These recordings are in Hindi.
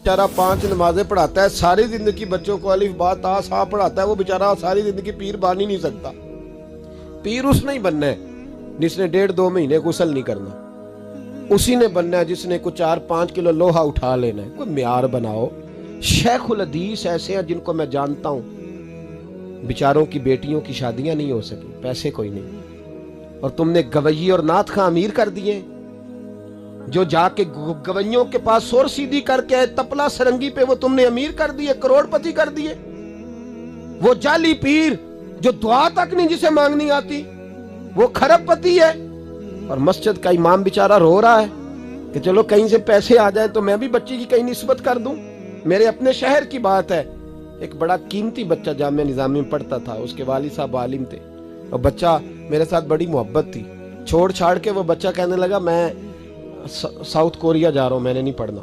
बेचारा 5 नमाजें पढ़ाता है, सारी जिंदगी बच्चों को अलिफ बा ता सा पढ़ाता है, वो बेचारा सारी जिंदगी पीर बन ही नहीं सकता। पीर उसने ही बनना है जिसने 1.5-2 महीने गुसल नहीं करना, उसी ने बनना है जिसने कुछ 4-5 किलो लोहा उठा लेना है। कोई म्यार बनाओ। शेखुल हदीस ऐसे हैं जिनको मैं जानता हूं, बेचारों की बेटियों की शादियां नहीं हो सकी, पैसे कोई नहीं, और तुमने गवैये और नाथ खां अमीर कर दिए। जो जाके गवैयों के पास सोर सीधी करके आए तपला सरंगी पे, वो तुमने अमीर कर दिए, करोड़पति कर दिए। वो जाली पीर जो दुआ तक नहीं जिसे मांगनी आती, वो खरबपति है। और मस्जिद का इमाम बेचारा रो रहा है कि चलो कहीं से पैसे आ जाए तो मैं भी बच्ची की कहीं निस्बत कर दूं। मेरे अपने शहर की बात है, एक बड़ा कीमती बच्चा जामिया निजामी में पढ़ता था, उसके वालिद साहब आलिम थे, और बच्चा मेरे साथ बड़ी मोहब्बत थी। छोड़ छाड़ के वो बच्चा कहने लगा मैं साउथ कोरिया जा रहा हूं, मैंने नहीं पढ़ना।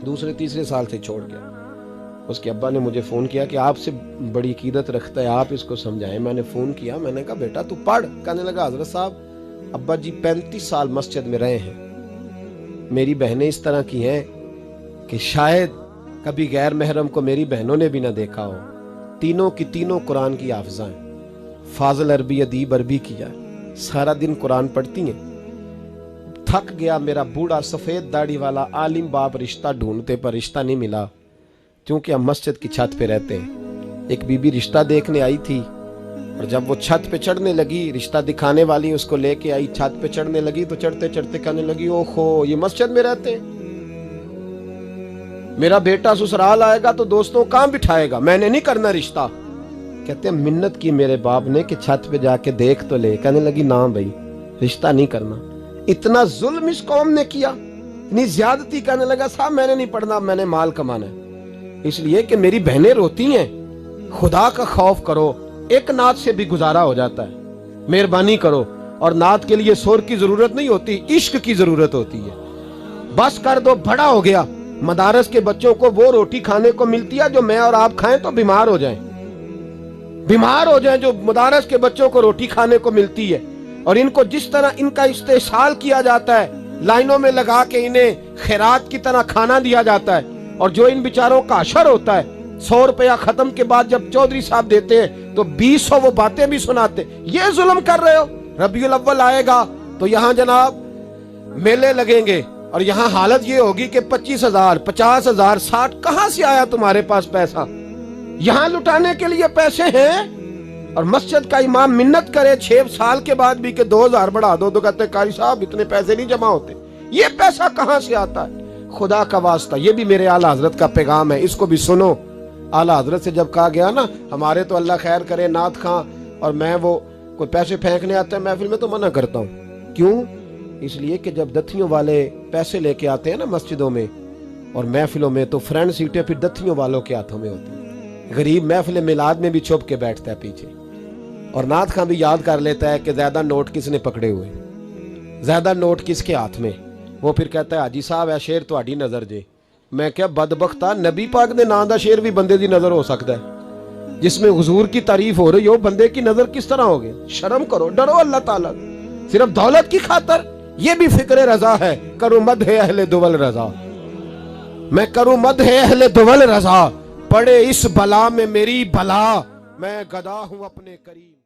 2-3 साल से छोड़ गया। उसके अब्बा ने मुझे फ़ोन किया कि आपसे बड़ी अकीदत रखता है, आप इसको समझाएं। मैंने फ़ोन किया, मैंने कहा बेटा तू पढ़। कहने लगा हजरत साहब अब्बा जी 35 साल मस्जिद में रहे हैं, मेरी बहनें इस तरह की हैं कि शायद कभी गैर महरम को मेरी बहनों ने भी ना देखा हो। तीनों की तीनों कुरान की हाफिज़ा हैं, फाजिल अरबी अदीब अरबी किया है, सारा दिन कुरान पढ़ती हैं। थक गया मेरा बूढ़ा सफेद दाढ़ी वाला आलिम बाप रिश्ता ढूंढते पर रिश्ता नहीं मिला, क्योंकि हम मस्जिद की छत पे रहते हैं। एक बीबी रिश्ता देखने आई थी, और जब वो छत पे चढ़ने लगी, रिश्ता दिखाने वाली उसको लेके आई, छत पे चढ़ने लगी तो चढ़ते चढ़ते कहने लगी ओहो ये मस्जिद में रहते हैं, मेरा बेटा ससुराल आएगा तो दोस्तों कहां बिठाएगा, मैंने नहीं करना रिश्ता। कहते हैं मिन्नत की मेरे बाप ने कि छत पे जाके देख तो ले। कहने लगी ना भाई रिश्ता नहीं करना। इतना जुल्म इस कौम ने किया, इतनी ज्यादती। कहने लगा साहब मैंने नहीं पढ़ना, मैंने माल कमाना है, इसलिए कि मेरी बहनें रोती हैं। खुदा का खौफ करो, एक नात से भी गुजारा हो जाता है, मेहरबानी करो। और नात के लिए शोर की जरूरत नहीं होती, इश्क की जरूरत होती है। बस कर दो, बड़ा हो गया। मदारस के बच्चों को वो रोटी खाने को मिलती है जो मैं और आप खाएं तो बीमार हो जाएं, बीमार हो जाएं, जो मदारस के बच्चों को रोटी खाने को मिलती है। और इनको जिस तरह इनका इस्तेसाल किया जाता है, लाइनों में लगा के इन्हें खैरात की तरह खाना दिया जाता है, और जो इन बेचारों का अशर होता है, 100 रुपया खत्म के बाद जब चौधरी साहब देते हैं तो 200 वो बातें भी सुनाते। ये जुल्म कर रहे हो। रबीउल अव्वल आएगा तो यहाँ जनाब मेले लगेंगे, और यहाँ हालत ये होगी कि 25,000, 50,000, 60 कहां से आया तुम्हारे पास पैसा? यहाँ लुटाने के लिए पैसे हैं। और मस्जिद का इमाम मिन्नत करे 6 साल के बाद भी कि 2,000 बढ़ा दो, तो कहते कारी साहब इतने पैसे नहीं जमा होते। ये पैसा कहां से आता है? खुदा का वास्ता, ये भी मेरे आला हजरत का पैगाम है, इसको भी सुनो। आला हजरत से जब कहा गया ना हमारे तो अल्लाह खैर करे नाथ खां और मैं वो कोई पैसे फेंकने आते हैं महफिल में तो मना करता हूँ। क्यों? इसलिए कि जब दथियों वाले पैसे लेके आते हैं ना मस्जिदों में और महफिलों में, तो फ्रंट सीटें फिर दथियों वालों के हाथों में होती है। गरीब महफिल मिलाद में भी छुप के बैठता है पीछे, और नाथ खां भी याद कर लेता है कि ज्यादा नोट किसने पकड़े हुए, ज्यादा नोट किसके हाथ में। वो फिर कहता है हाजी साहब है शेर तुहाडी नजर जे। मैं क्या बदबख्ता, नबी पाक दे नाम दा शेर भी बंदे दी नजर हो सकता है, जिसमें हुजूर की तारीफ हो रही हो, बंदे की नजर किस तरह हो गई? शर्म करो, डरो अल्लाह ताला। सिर्फ दौलत की खातर ये भी फिक्र रजा है, करूं मद है अहले दुवल रजा, मैं करूं मद है अहले दुवल रजा, पड़े इस बला में मेरी भला, मैं गदा हूं अपने करीब।